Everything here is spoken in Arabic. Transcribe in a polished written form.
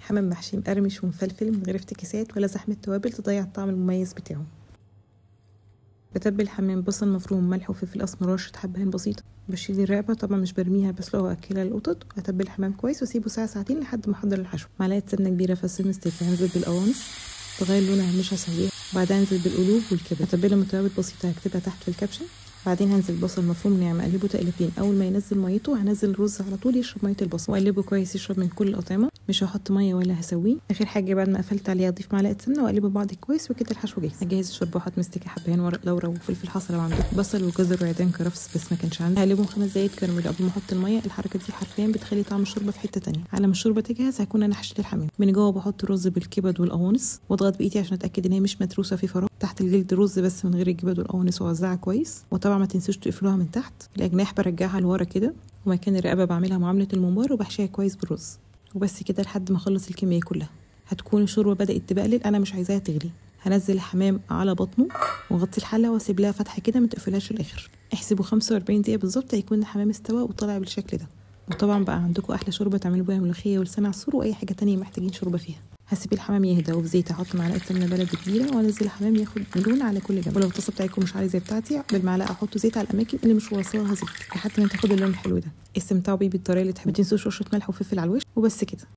حمام محشي مقرمش ومفلفل من غير افتكاسات ولا زحمه توابل تضيع الطعم المميز بتاعه. بتبل الحمام بصل مفروم ملح وفلفل اسمر ورشه حبهان بسيطه. بشيل الرقبه طبعا مش برميها بسلقها واكلها للقطط. واتبل الحمام كويس واسيبه ساعه ساعتين لحد ما احضر الحشو. معلقه سمنه كبيره فص ستيك. هنزل بالقوانص تغير لونها مش هسويها. بعدين انزل بالقلوب والكبد. اتبلها من توابل بسيطه هكتبها تحت في الكابشن. بعدين هنزل بصل مفروم ناعم اقلبه تقلبتين. اول ما ينزل ميته هنزل الرز على طول يشرب ميه البصل واقلبه كويس يشرب من كل الاطعمه. مش هحط ميه ولا هسويه. اخر حاجه بعد ما قفلت عليه اضيف معلقه سمنه واقلبه بعض كويس وكده الحشو جاهز. اجهز شربوحات مستكه حبهان ورق لورا وفلفل حصى لو عندكم بصل وجزر وعيدان كرفس بس ما كانش عندي. هقلبهم 5 دقايق كراميل قبل ما احط الميه. الحركه دي حرفيا بتخلي طعم الشوربه في حته تانية. على ما الشوربه تجهز هكون انا حشيت الحمام من جوه. بحط رز بالكبد والقوانص واضغط بايدي عشان اتاكد ان هي مش متروسه في فراغ. تحت الجلد رز بس من غير الكبد والقوانص واوزعها كويس. وطبعا ما تنسوش تقفلوها من تحت. الاجناح برجعها لورا كده ومكان الرقبه بعملها معامله الممبار وبحشيها كويس بالرز. وبس كده لحد ما اخلص الكميه كلها. هتكون الشوربه بدات تبقلل. انا مش عايزاها تغلي. هنزل الحمام على بطنه واغطي الحله واسيب لها فتحه كده ما تقفلهاش للاخر. احسبوا 45 دقيقه بالظبط هيكون الحمام استوى وطلع بالشكل ده. وطبعا بقى عندكم احلى شوربه تعملوا بيها ملوخيه ولسان عصفور واي حاجه تانية محتاجين شوربه فيها. هسيب الحمام يهدى وفي زيت احط معلقه سمنه بلدي كبيره وانزل الحمام ياخد لون على كل جنب. ولو الطاسه بتاعتكم مش عاليه زي بتاعتي بالمعلقه احط زيت على الاماكن اللي مش واصلها زيت لحد ما تاخد اللون الحلو ده. استمتعوا بيه بالطريقه اللي تحبوا. ما تنسوش رشه ملح وفلفل على الوش. وبس كده.